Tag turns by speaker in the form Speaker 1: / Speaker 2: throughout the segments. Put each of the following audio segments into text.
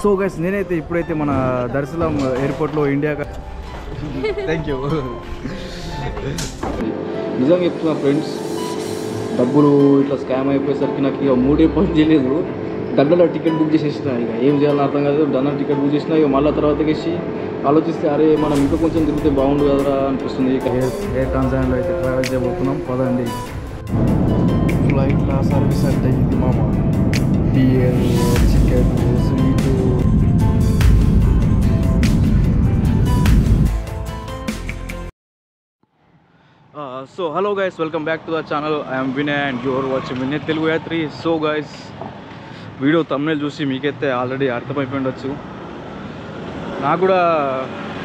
Speaker 1: So guys నేనైతే ఇప్పుడైతే మన దర్శనం ఎయిర్పోర్ట్లో ఇండియా థ్యాంక్ యూ నిజంగా చెప్తున్నా ఫ్రెండ్స్, డబ్బులు ఇట్లా స్కామ్ అయిపోయేసరికి నాకు ఇక మూడే పని చేయలేదు. దండలో టికెట్ బుక్ చేసేసిన, ఇక ఏం చేయాలని అర్థం కాదు. దండలో టికెట్ బుక్ చేసిన, ఇక మళ్ళీ తర్వాతకేసి ఆలోచిస్తే అరే మనం ఇంకా కొంచెం తిరిగితే బాగుండు కదరా అనిపిస్తుంది. ఇక ఎయిర్ ట్రాన్సాక్షన్లో అయితే ట్రావెల్ చేయబోతున్నాం. పదండి. ఫ్లైట్లో సర్వీస్ అంటే ఇది మామ, beer, chicken, sweet. So hello guys, welcome back to the channel. I'm Vinay and your watching Vinay Telugu Yatri. So guys, video thumbnail చూసి మీకైతే ఆల్రెడీ అర్థమైపోయి ఉండొచ్చు. నాకు కూడా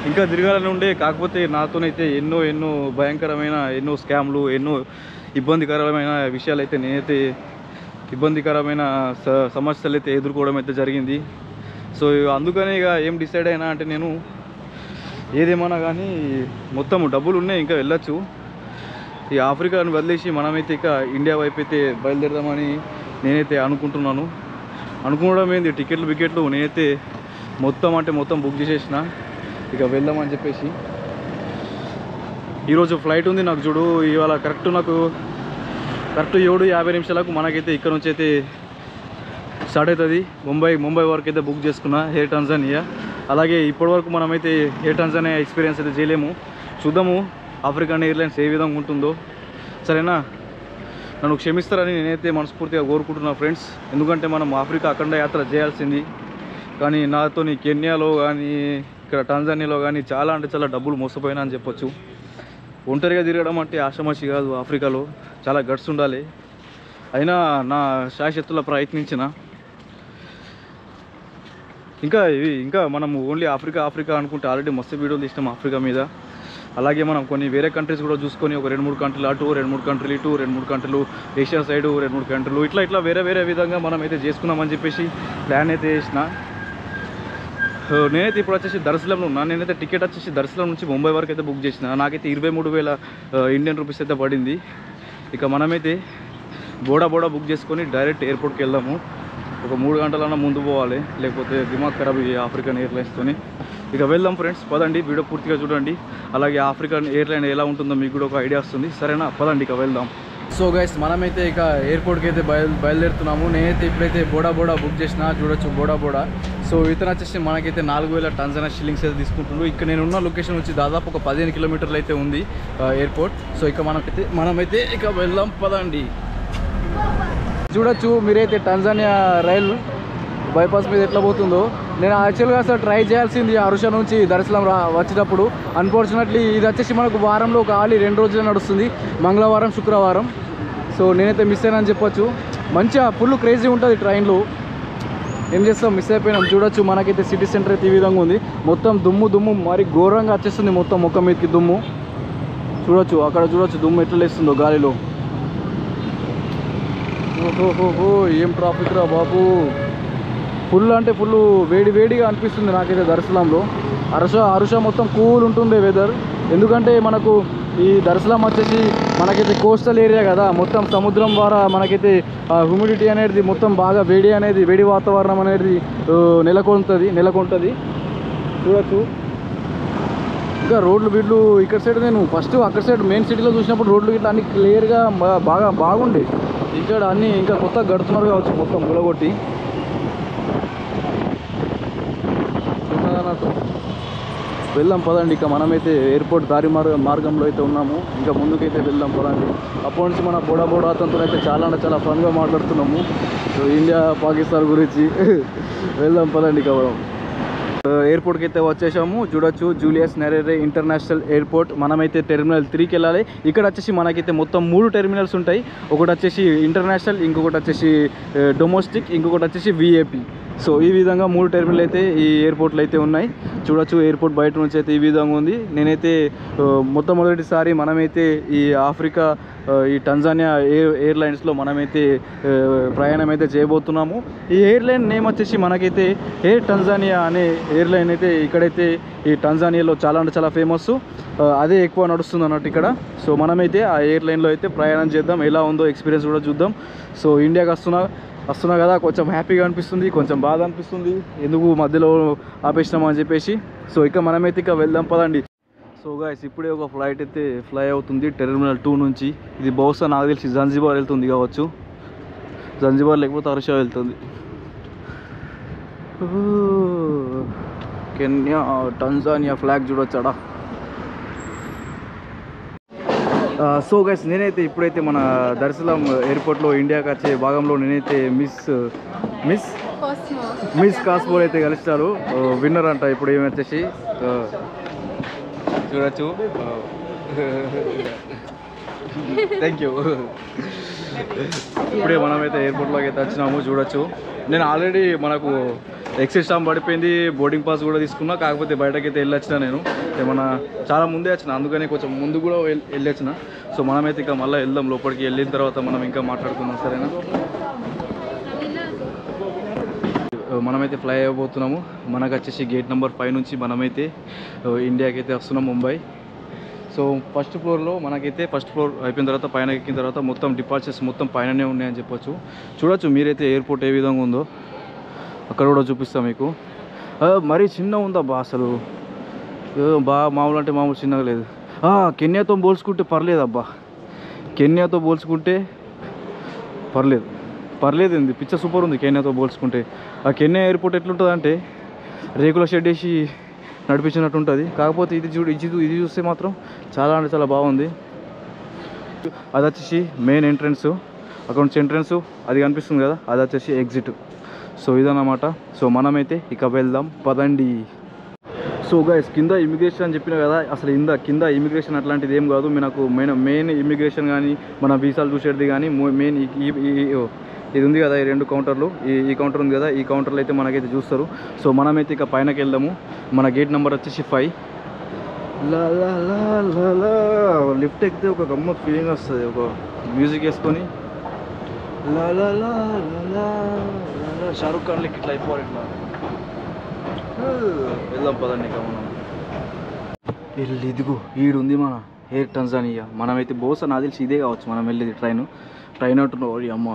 Speaker 1: ఇంకా తిరగాలని ఉండే, కాకపోతే నాతోనైతే ఎన్నో భయంకరమైన ఎన్నో స్కామ్లు, ఎన్నో ఇబ్బందికరమైన విషయాలు అయితే నేనైతే ఇబ్బందికరమైన సమస్యలు అయితే ఎదుర్కోవడం అయితే జరిగింది. సో అందుకనే ఇక ఏం డిసైడ్ అయినా అంటే, నేను ఏదేమన్నా కానీ మొత్తం డబ్బులు ఉన్నాయి, ఇంకా వెళ్ళొచ్చు. ఈ ఆఫ్రికాను వదిలేసి మనమైతే ఇక ఇండియా వైపు అయితే బయలుదేరదామని నేనైతే అనుకుంటున్నాను. అనుకోవడం ఏంది, టికెట్లు నేనైతే మొత్తం బుక్ చేసేసిన, ఇక వెళ్దామని చెప్పేసి. ఈరోజు ఫ్లైట్ ఉంది నాకు, చూడు ఇవాళ కరెక్ట్ 7:50 మనకైతే ఇక్కడ నుంచి అయితే స్టార్ట్ అవుతుంది. ముంబై వరకు అయితే బుక్ చేసుకున్నా ఎయిర్ టాంజానియా. అలాగే ఇప్పటివరకు మనమైతే ఎయిర్ టాంజానియా ఎక్స్పీరియన్స్ అయితే చేయలేము. చూద్దాము ఆఫ్రికన్ ఎయిర్లైన్స్ ఏ విధంగా ఉంటుందో. సరేనా, నన్ను క్షమిస్తారని నేనైతే మనస్ఫూర్తిగా కోరుకుంటున్నా ఫ్రెండ్స్. ఎందుకంటే మనం ఆఫ్రికా అఖండ యాత్ర చేయాల్సింది, కానీ నాతోని కెన్యాలో కానీ ఇక్కడ టాంజానియాలో కానీ చాలా అంటే చాలా డబ్బులు మోసపోయినా అని చెప్పొచ్చు. ఒంటరిగా తిరగడం అంటే ఆషామాషి కాదు, ఆఫ్రికాలో చాలా గట్స్ ఉండాలి. అయినా నా శాయశక్తుల ప్రయత్నించిన. ఇంకా మనం ఓన్లీ ఆఫ్రికా అనుకుంటే ఆల్రెడీ మస్తు వీడియోలు తీసినాం ఆఫ్రికా మీద. అలాగే మనం కొన్ని వేరే కంట్రీస్ కూడా చూసుకొని, ఒక 2-3 కంట్రీలు అటు, 2-3 కంట్రీలు ఇటు, 2-3 కంట్రీలు ఏషియా సైడు, 2-3 కంట్రీలు ఇట్లా వేరే విధంగా మనం అయితే చేసుకున్నామని చెప్పేసి ప్లాన్ అయితే చేసిన. నేనైతే ఇప్పుడు వచ్చేసి దర్శనంలో ఉన్నా. నేనైతే టికెట్ వచ్చేసి దర్శనం నుంచి ముంబై వరకు అయితే బుక్ చేసిన. నాకైతే 23,000 ఇండియన్ రూపీస్ అయితే పడింది. ఇక మనమైతే బోడా బుక్ చేసుకొని డైరెక్ట్ ఎయిర్పోర్ట్కి వెళ్దాము. ఒక 3 గంటలన్నా ముందు పోవాలి, లేకపోతే దిమాగ్ ఖరాబ్ ఈ ఆఫ్రికన్ ఎయిర్లైన్స్తోని. ఇక వెళ్దాం ఫ్రెండ్స్, పదండి. వీడియో పూర్తిగా చూడండి. అలాగే ఆఫ్రికన్ ఎయిర్లైన్ ఎలా ఉంటుందో మీకు కూడా ఒక ఐడియా వస్తుంది. సరేనా, పదండి ఇక వెళ్దాం. సో గైస్, మనమైతే ఇక ఎయిర్పోర్ట్కి అయితే బయలుదేరుతున్నాము. నేనైతే ఇప్పుడైతే బోడా బుక్ చేసిన, చూడొచ్చు బోడా. సో ఇతను వచ్చేసి మనకైతే 4,000 టాంజానియా షిల్లింగ్స్ అయితే తీసుకుంటున్నాడు. ఇక్కడ నేను ఉన్న లొకేషన్ వచ్చి దాదాపు ఒక 15 కిలోమీటర్లు అయితే ఉంది ఎయిర్పోర్ట్. సో ఇక మనమైతే ఇక వెళ్దాం, పదండి. చూడొచ్చు మీరైతే టాంజానియా రైలు బైపాస్ మీద ఎట్లా పోతుందో. నేను యాక్చువల్గా అసలు ట్రై చేయాల్సింది అరుష నుంచి దర్శనం వచ్చేటప్పుడు. అన్ఫార్చునేట్లీ ఇది వచ్చేసి మనకు వారంలో ఒక 2 రోజులు నడుస్తుంది, మంగళవారం, శుక్రవారం. సో నేనైతే మిస్ అయినా చెప్పొచ్చు. మంచిగా ఫుల్ క్రేజీ ఉంటుంది ట్రైన్లు. ఏం చేస్తాం, మిస్ అయిపోయినాం. చూడొచ్చు మనకైతే సిటీ సెంటర్ అయితే ఈ విధంగా ఉంది. మొత్తం దుమ్ము మరి ఘోరంగా వచ్చేస్తుంది, మొత్తం ముఖం మీదకి దుమ్ము. చూడొచ్చు, అక్కడ చూడొచ్చు దుమ్ము ఎట్లా లేస్తుందో గాలిలో. ఓహోహో, ఏం ట్రాఫిక్ రా బాబు. ఫుల్ అంటే ఫుల్ వేడిగా అనిపిస్తుంది నాకైతే దర్శనంలో. అరుష మొత్తం కూల్ ఉంటుంది వెదర్. ఎందుకంటే మనకు ఈ దర్శనం వచ్చేసి మనకైతే కోస్టల్ ఏరియా కదా, మొత్తం సముద్రం ద్వారా మనకైతే హ్యూమిడిటీ అనేది మొత్తం బాగా వేడి వాతావరణం అనేది నెలకొంటుంది. చూడొచ్చు ఇంకా రోడ్లు ఇక్కడ సైడ్ నేను ఫస్ట్ అక్కడ సైడ్ మెయిన్ సిటీలో చూసినప్పుడు రోడ్లు ఇట్లా అన్ని క్లియర్గా బాగుండే. ఇక్కడ అన్నీ ఇంకా కొత్తగా గడుతున్నారు కావచ్చు, మొత్తం గులగొట్టి. వెళ్దాం పదండి. ఇక మనమైతే ఎయిర్పోర్ట్ దారి మార్గంలో అయితే ఉన్నాము. ఇంకా ముందుకైతే వెళ్దాం పదండి. అప్పటి నుంచి మన బోడా అతనితో అయితే చాలా ఫన్గా మాట్లాడుతున్నాము ఇండియా పాకిస్తాన్ గురించి. వెళ్దాం పదండి. ఇక ఎయిర్పోర్ట్కి అయితే వచ్చేసాము. చూడొచ్చు జూలియస్ నెరెరే ఇంటర్నేషనల్ ఎయిర్పోర్ట్. మనమైతే టెర్మినల్ 3కి వెళ్ళాలి. ఇక్కడ వచ్చేసి మనకైతే మొత్తం 3 టెర్మినల్స్ ఉంటాయి. ఒకటి వచ్చేసి ఇంటర్నేషనల్, ఇంకొకటి వచ్చేసి డొమెస్టిక్, ఇంకొకటి వచ్చేసి విఐపి. సో ఈ విధంగా 3 టెర్మినల్ అయితే ఈ ఎయిర్పోర్ట్లు అయితే ఉన్నాయి. చూడొచ్చు ఎయిర్పోర్ట్ బయట నుంచి అయితే ఈ విధంగా ఉంది. నేనైతే మొట్టమొదటిసారి మనమైతే ఈ ఆఫ్రికా ఈ టాంజానియా ఎయిర్లైన్స్లో మనమైతే ప్రయాణం అయితే చేయబోతున్నాము. ఈ ఎయిర్లైన్ నేమ్ వచ్చేసి మనకైతే ఎయిర్ టాంజానియా అనే ఎయిర్లైన్ అయితే ఇక్కడైతే ఈ టాంజానియాలో చాలా అంటే చాలా ఫేమస్. అదే ఎక్కువ నడుస్తుంది అన్నట్టు ఇక్కడ. సో మనమైతే ఆ ఎయిర్లైన్లో అయితే ప్రయాణం చేద్దాం, ఎలా ఉందో ఎక్స్పీరియన్స్ కూడా చూద్దాం. సో ఇండియాకి వస్తున్నా వస్తున్నా కదా, కొంచెం హ్యాపీగా అనిపిస్తుంది, కొంచెం బాధ అనిపిస్తుంది, ఎందుకు మధ్యలో ఆపేసినామని చెప్పేసి. సో ఇక మనమైతే ఇక వెళ్దాం పదండి. సో గైస్ ఇప్పుడే ఒక ఫ్లైట్ అయితే ఫ్లై అవుతుంది టెర్మినల్ 2 నుంచి. ఇది బహుశా నాకు తెలిసి జంజిబార్ వెళ్తుంది కావచ్చు, జంజిబార్ లేకపోతే అర్షా వెళ్తుంది. కెన్యా టంజానియా ఫ్లాగ్ చూడొచ్చాడా. సో గైస్ నేనైతే ఇప్పుడైతే మన దర్శనం ఎయిర్పోర్ట్లో ఇండియాకి వచ్చే భాగంలో నేనైతే మిస్ కాస్మో అయితే కలిస్తారు. విన్నర్ అంట ఇప్పుడు ఏమొచ్చేసి చూడొచ్చు. Thank you. ఇప్పుడే మనమైతే ఎయిర్పోర్ట్లోకి అయితే వచ్చినాము, చూడొచ్చు. నేను ఆల్రెడీ మనకు ఎక్సిట్ స్టాంప్ పడిపోయింది, బోర్డింగ్ పాస్ కూడా తీసుకున్నా, కాకపోతే బయటకైతే వెళ్ళొచ్చిన. నేను ఏమన్నా చాలా ముందే వచ్చిన, అందుకని కొంచెం ముందు కూడా వెళ్ళొచ్చిన. సో మనమైతే ఇక మళ్ళీ వెళ్దాం లోపలికి. వెళ్ళిన తర్వాత మనం ఇంకా మాట్లాడుకుందాం, సరేనా? మనమైతే ఫ్లై అయిపోతున్నాము. మనకు వచ్చేసి గేట్ నెంబర్ 5 నుంచి మనమైతే ఇండియాకి అయితే వస్తున్నాం, ముంబై. సో ఫస్ట్ ఫ్లోర్లో మనకైతే ఫస్ట్ ఫ్లోర్ అయిపోయిన తర్వాత పైన ఎక్కిన తర్వాత మొత్తం డిపార్చర్స్ మొత్తం పైననే ఉన్నాయని చెప్పొచ్చు. చూడొచ్చు మీరైతే ఎయిర్పోర్ట్ ఏ విధంగా ఉందో అక్కడ కూడా చూపిస్తాం మీకు. మరీ చిన్న ఉందబ్బా అసలు, మామూలు అంటే మామూలు చిన్నగా లేదు. కెన్యాతో పోల్చుకుంటే పర్లేదబ్బా, కెన్యాతో పోల్చుకుంటే పర్లేదు ఉంది, పిచ్చ సూపర్ ఉంది కెన్యాతో పోల్చుకుంటే. ఆ కెన్యా ఎయిర్పోర్ట్ ఎట్లుంటుంది అంటే రేకుల షెడ్ వేసి నడిపించినట్టు ఉంటుంది. కాకపోతే ఇది చూస్తే మాత్రం చాలా అంటే చాలా బాగుంది. అది వచ్చేసి మెయిన్ ఎంట్రన్స్, అక్కడ నుంచి ఎంట్రన్స్ అది కనిపిస్తుంది కదా, అది వచ్చేసి ఎగ్జిట్. సో ఇదన్నమాట. సో మనమైతే ఇక వెళ్దాం పదండి. సో గైస్ కింద ఇమిగ్రేషన్ అని చెప్పినా కదా, అసలు కింద ఇమిగ్రేషన్ అట్లాంటిది ఏం కాదు. మనకు మెయిన్ ఇమిగ్రేషన్ కానీ మన వీసాలు చూసేది కానీ మెయిన్ ఇది ఉంది కదా, ఈ 2 కౌంటర్లు, ఈ కౌంటర్ ఉంది కదా, ఈ కౌంటర్లో అయితే మనకైతే చూస్తారు. సో మనమైతే ఇక పైనకి వెళ్దాము. మన గేట్ నెంబర్ వచ్చేసి 5. లిఫ్ట్ ఎక్కితే ఒక గమ్మత్ ఫీలింగ్ వస్తుంది, ఒక మ్యూజిక్ వేసుకొని షారుఖ్ ఖాన్ లెక్క ఇట్లా అయిపోవాలి. ఇట్లా వెళ్దాం పదండి ఇక మనం. ఇదిగో ఈడుంది మన ఎయిర్ టంజానియా. మనమైతే బహుశా నాకు తెలిసి ఇదే కావచ్చు మనం వెళ్ళేది ట్రైన్ అంటున్నావు అమ్మ,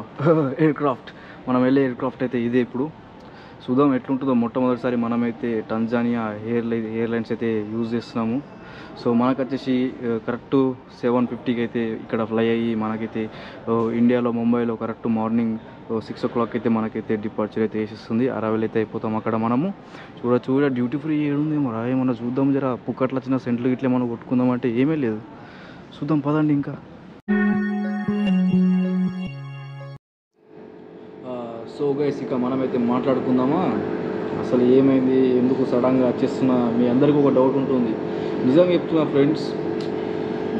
Speaker 1: ఎయిర్క్రాఫ్ట్. మనం వెళ్ళే ఎయిర్క్రాఫ్ట్ అయితే ఇదే. ఇప్పుడు చూద్దాం ఎట్లుంటుందో. మొట్టమొదటిసారి మనమైతే టంజానియా ఎయిర్లైన్స్ అయితే యూజ్ చేస్తున్నాము. సో మనకు వచ్చేసి కరెక్ట్ 7:50కి అయితే ఇక్కడ ఫ్లై అయ్యి మనకైతే ఇండియాలో ముంబైలో కరెక్ట్ మార్నింగ్ 6 o'clock అయితే మనకైతే డిపార్చర్ అయితే వేసేస్తుంది. అరవైలు అయితే అయిపోతాం అక్కడ మనము. చూడొచ్చు డ్యూటీ ఫ్రీ ఏడుంది మరి, ఏమన్నా చూద్దాం. జర పుక్కట్లు వచ్చిన సెంట్లు గిట్ల ఏమన్నా కొట్టుకుందాం అంటే ఏమీ లేదు. చూద్దాం పదండి ఇంకా. సో గైస్ ఇక మనమైతే మాట్లాడుకుందామా, అసలు ఏమైంది, ఎందుకు సడన్గా వచ్చేస్తున్నా. మీ అందరికీ ఒక డౌట్ ఉంటుంది. నిజంగా చెప్తున్నా ఫ్రెండ్స్,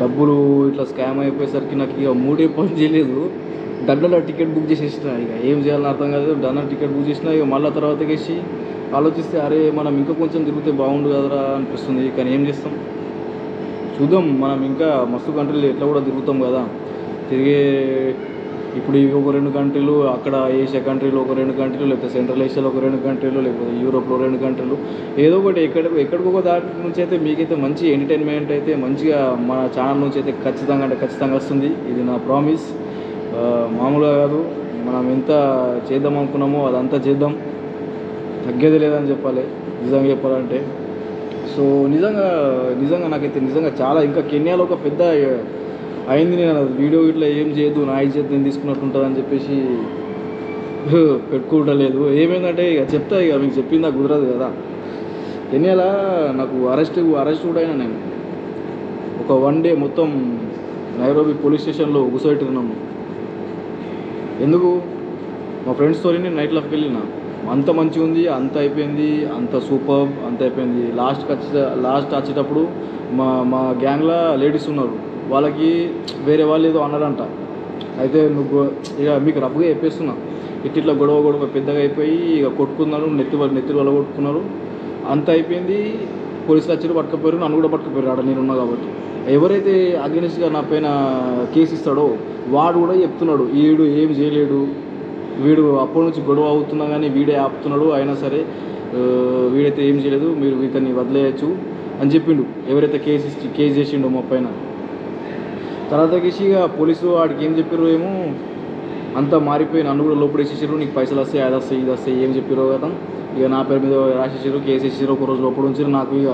Speaker 1: డబ్బులు ఇట్లా స్కామ్ అయిపోయేసరికి నాకు ఇక మూడే పని చేయలేదు. డన్లో టికెట్ బుక్ చేసేసిన, ఇక ఏం చేయాలని అర్థం కాదు. డన్లో టికెట్ బుక్ చేసిన, ఇక మళ్ళీ తర్వాత వేసి ఆలోచిస్తే అరే మనం ఇంకా కొంచెం తిరిగితే బాగుండు కదరా అనిపిస్తుంది. కానీ ఏం చేస్తాం, చూద్దాం. మనం ఇంకా మస్తు కంట్రీలు ఎట్లా కూడా తిరుగుతాం కదా. తిరిగే ఇప్పుడు ఇవి ఒక 2 కంట్రీలు, అక్కడ ఏషియా కంట్రీలు ఒక 2 కంట్రీలు, లేకపోతే సెంట్రల్ ఏషియాలో ఒక 2 కంట్రీలు, లేకపోతే యూరోప్లో 2 కంట్రీలు, ఏదో ఒకటి ఎక్కడికొక దాటి నుంచి అయితే మీకైతే మంచి ఎంటర్టైన్మెంట్ అయితే మంచిగా మన ఛానల్ నుంచి అయితే ఖచ్చితంగా వస్తుంది. ఇది నా ప్రామిస్. మామూలుగా కాదు, మనం ఎంత చేద్దాం అనుకున్నామో అదంతా చేద్దాం, తగ్గేది లేదని చెప్పాలి నిజంగా చెప్పాలంటే. సో నిజంగా నాకైతే నిజంగా చాలా ఇంకా కెన్యాలో ఒక పెద్ద అయింది. నేను వీడియో ఇట్లా ఏం చేయొద్దు, నా చేతి నేను తీసుకున్నట్టు ఉంటుంది అని చెప్పేసి పెట్టుకుంటలేదు. ఏమైందంటే ఇక చెప్తా, ఇక మీకు చెప్పిందా కుదరదు కదా. కెన్యాలో నాకు అరెస్ట్ కూడా అయినా. నేను ఒక 1 day మొత్తం నైరోబి పోలీస్ స్టేషన్లో కూర్చోబెట్టుకున్నాము. ఎందుకు, మా ఫ్రెండ్స్తో నేను నైట్ లైఫ్కి వెళ్ళిన. అంత మంచిగా ఉంది, అంత అయిపోయింది, అంత సూపర్, అంత అయిపోయింది. లాస్ట్ వచ్చేటప్పుడు మా గ్యాంగ్లో లేడీస్ ఉన్నారు, వాళ్ళకి వేరే వాళ్ళు ఏదో అన్నారంట. అయితే ఇక మీకు రఫ్గా చెప్పేస్తున్నా, ఇట్లా గొడవ పెద్దగా అయిపోయి ఇక కొట్టుకున్నారు, నెత్తి వల్ల కొట్టుకున్నారు. అంత అయిపోయింది. పోలీసులు వచ్చి పట్టుకుపోయారు, నన్ను కూడా పట్టుకుపోయారు ఆడ నేనున్నా కాబట్టి. ఎవరైతే అగెనిస్ట్గా నా పైన కేసు ఇస్తాడో వాడు కూడా చెప్తున్నాడు, వీడు ఏం చేయలేడు, వీడు అప్పటి నుంచి గొడవ అవుతున్నా కానీ వీడే ఆపుతున్నాడు, అయినా సరే వీడైతే ఏం చేయలేదు, మీరు ఇతన్ని వదిలేయచ్చు అని చెప్పిండు. ఎవరైతే కేసు చేసిండో మా పైన. తర్వాత కేసి ఇక పోలీసు వాడికి ఏం చెప్పారు, ఏమో అంతా మారిపోయి నన్ను కూడా లోపల వేసేసారు. నీకు పైసలు వస్తాయి, అది వస్తాయి, ఇది వస్తాయి, ఏం చెప్పారో కదా. ఇక నా పేరు మీద రాసేసారు, కేసు వేసేసారు. ఒక రోజు లోపల ఉంచారు. నాకు ఇక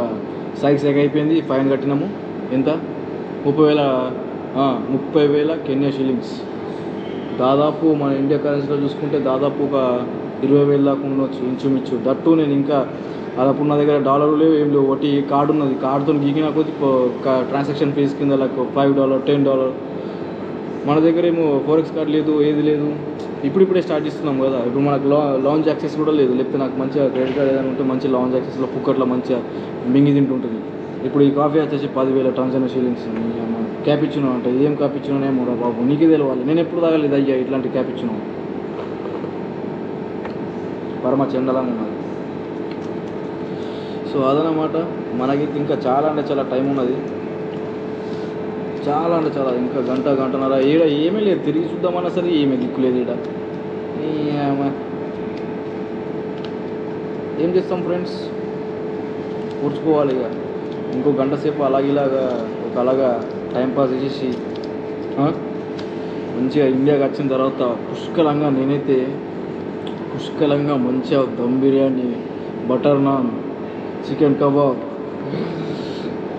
Speaker 1: సైక్ అయిపోయింది. ఫైన్ కట్టినాము. ఎంత? 30,000 కెన్యా షిల్లింగ్స్. దాదాపు మన ఇండియా కరెన్సీలో చూసుకుంటే దాదాపు ఒక 20,000 దాకా ఉండొచ్చు ఇంచుమించు. దట్టు నేను ఇంకా అప్పుడు నా దగ్గర డాలర్లు లేవు, ఏం లేవు. ఒకటి కార్డు ఉన్నది. కార్డుతో గీకినా కొద్ది ట్రాన్సాక్షన్ ఫీజు కింద లైక్ $5, $10. మన దగ్గర ఏమో ఫోరెక్స్ కార్డు లేదు, ఏది లేదు. ఇప్పుడిప్పుడే స్టార్ట్ చేస్తున్నాం కదా. ఇప్పుడు మనకు లాంచ్ యాక్సెస్ కూడా లేదు. లేకపోతే నాకు మంచిగా క్రెడిట్ కార్డ్ ఏదైనా ఉంటే మంచి లాంచ్ యాక్సెస్లో పుక్కట్లో మంచిగా మింగి తింటుంటుంది. ఇప్పుడు ఈ కాఫీ వచ్చేసి 10,000 టాంజానియా షిల్లింగ్స్. క్యాపిచినో అంటే ఏం క్యాపిచినోనేమో రా బాబు, నీకే తెలవాలి. నేను ఎప్పుడు తాగలేదు అయ్యా ఇట్లాంటి క్యాపిచినో. పరమ చందలంగా ఉన్నది. సో అదనమాట. మనకి ఇంకా చాలా అంటే చాలా టైం ఉన్నది. చాలా అంటే చాలా, ఇంకా గంటన్నర. ఈడ ఏమీ లేదు, తిరిగి చూద్దామన్నా సరే ఏమీ దిక్కులేదు ఈడ. ఏం చేస్తాం ఫ్రెండ్స్, కూర్చుకోవాలి ఇక. ఇంకో గంట సేపు అలాగా టైంపాస్ చేసేసి మంచిగా ఇండియాకి వచ్చిన తర్వాత పుష్కలంగా మంచిగా dum biryani, butter naan, chicken kebab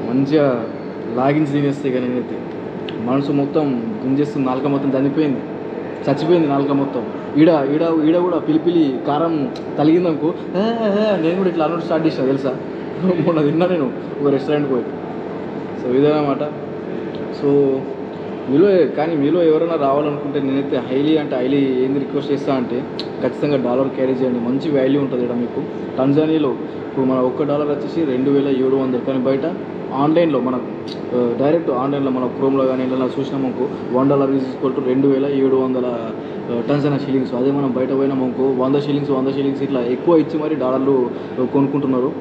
Speaker 1: మంచిగా లాగించి తినేస్తే. ఇక నేనైతే మనసు మొత్తం గుంజేస్తుంది. నాలుక మొత్తం చచ్చిపోయింది నాలుక మొత్తం. ఈడ కూడా పిలిపిలి కారం తలిగిందనుకో, నేను కూడా ఇట్లా అన్నట్టు స్టార్ట్ చేసిన తెలుసా. మొన్న తిన్నా నేను ఒక రెస్టారెంట్కి పోయి. సో ఇదేనమాట. సో మీలో ఎవరైనా రావాలనుకుంటే నేనైతే హైలీ ఏంది రిక్వెస్ట్ చేస్తా అంటే, ఖచ్చితంగా డాలర్ క్యారీ చేయండి. మంచి వాల్యూ ఉంటుంది ఇక్కడ మీకు. టాంజానియాలో ఇప్పుడు మన $1 వచ్చేసి 2,700. కానీ బయట ఆన్లైన్లో మనకు డైరెక్ట్ ఆన్లైన్లో మన క్రోమ్లో కానీ ఇలా చూసినామనుకో $1 is equal to 2,700 Tanzania shillings. అదే మనం బయట పోయినామనుకో 100 షిల్లింగ్స్ ఇట్లా ఎక్కువ ఇచ్చి మరి డాలర్లు కొనుక్కుంటున్నారు.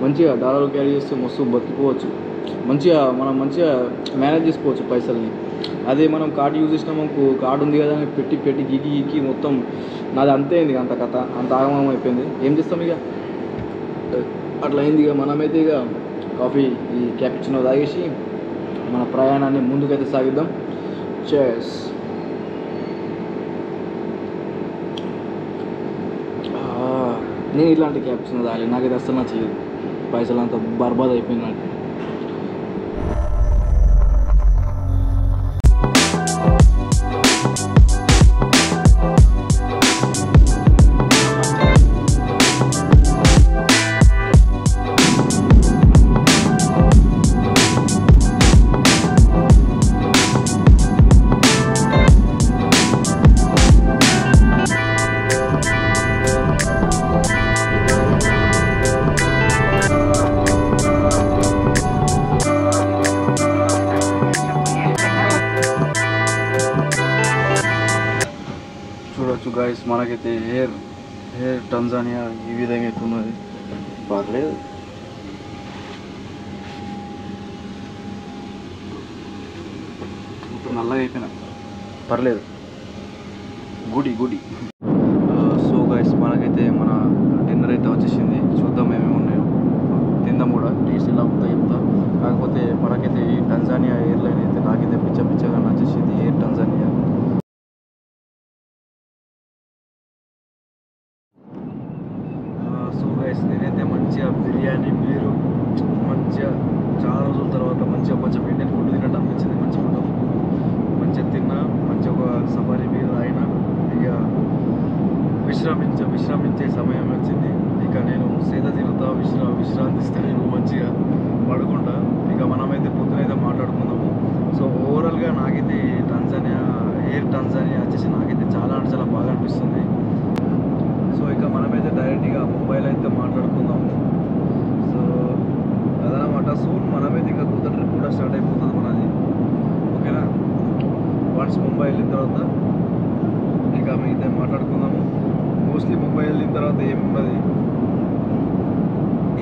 Speaker 1: మంచిగా డాలర్లు క్యారీ చేస్తే మస్తు బతికిపోవచ్చు. మనం మంచిగా మేనేజ్ చేసుకోవచ్చు పైసల్ని. అదే మనం కార్డు యూజ్ చేసినామనుకో, కార్డు ఉంది కదా అని పెట్టి గీకి మొత్తం నాది అంతే అయింది. అంత కథ అంత ఆగమం అయిపోయింది. ఏం చేస్తాం ఇక, అట్లా అయింది. ఇక మనమైతే ఇక కాఫీ ఈ క్యాపిచినో తాగేసి మన ప్రయాణాన్ని ముందుకైతే సాగిద్దాం. చేస్. నేను ఇట్లాంటి క్యాపిచినో తాగాలి. నాకైతే అస్సలు నచ్చలేదు. పైసలు అంతా బర్బాద్ అయిపోయింది నాకు. చూడొచ్చు గైస్, మనకైతే హెయిర్ టాంజానియా ఈ విధంగా అయితే ఉన్నది. పర్లేదు. ఇప్పుడు నల్లగా అయిపోయినా పర్లేదు. గుడి. సో గైస్, మనకైతే మన డిన్నర్ అయితే వచ్చేసింది. చూద్దాం ఏమేమి ఉన్నాయో, తిందాం కూడా. టేస్ట్ ఎలా ఉందో చెప్తా. కాకపోతే మనకైతే ఈ టాంజానియా ఎయిర్లైన్ అయితే నాకైతే పిచ్చగా నచ్చేసింది. Air Tanzania. సో గైస్, నేనైతే మంచిగా బిర్యానీ, మీరు మంచిగా చాలా రోజుల తర్వాత మంచిగా కొంచెం ఇండియన్ ఫుడ్ తిన్నట్టు అనిపించింది. మంచి ఫుడ్ మంచిగా తిన్నా. మంచిగా ఒక సఫారీ మీద అయినా ఇక విశ్రమించే సమయం వచ్చింది. ఇక నేను సేద తిరుగుతా విశ్రాంతిస్తే నేను మంచిగా పడుకుంటా. ఇక మనమైతే పొద్దునైతే మాట్లాడుకుందాము. సో ఓవరాల్గా నాకైతే ఎయిర్ టాంజానియా వచ్చేసి నాకైతే చాలా బాగా అనిపిస్తుంది. సో ఇక మనమైతే డైరెక్ట్గా ముంబైలో అయితే మాట్లాడుకుందాము. సో అదనమాట. సూన్ మనమైతే ఇంకా కొత్త ట్రిప్ కూడా స్టార్ట్ అయిపోతుంది మనది. ఓకేనా? వన్స్ ముంబై వెళ్ళిన తర్వాత ఇక మిగతా మాట్లాడుకుందాము. మోస్ట్లీ ముంబై వెళ్ళిన తర్వాత ఏమున్నది,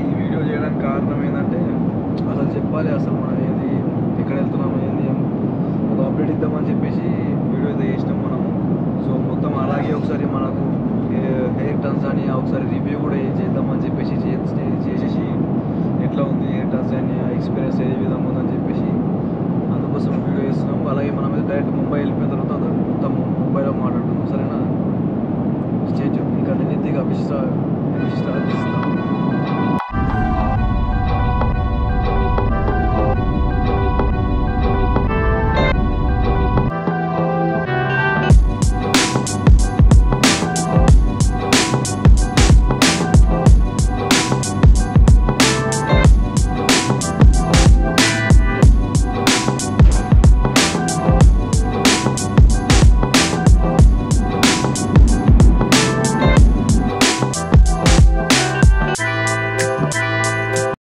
Speaker 1: ఈ వీడియో చేయడానికి కారణం ఏంటంటే అసలు చెప్పాలి, అసలు మనం ఏది ఎక్కడ వెళ్తున్నాము ఏంది ఒక అప్డేట్ ఇద్దామని చెప్పేసి వీడియో అయితే చేసినాం మనము. సో మొత్తం అలాగే ఒకసారి మనకు ఎయిర్ టాంజానియా ఒకసారి రివ్యూ కూడా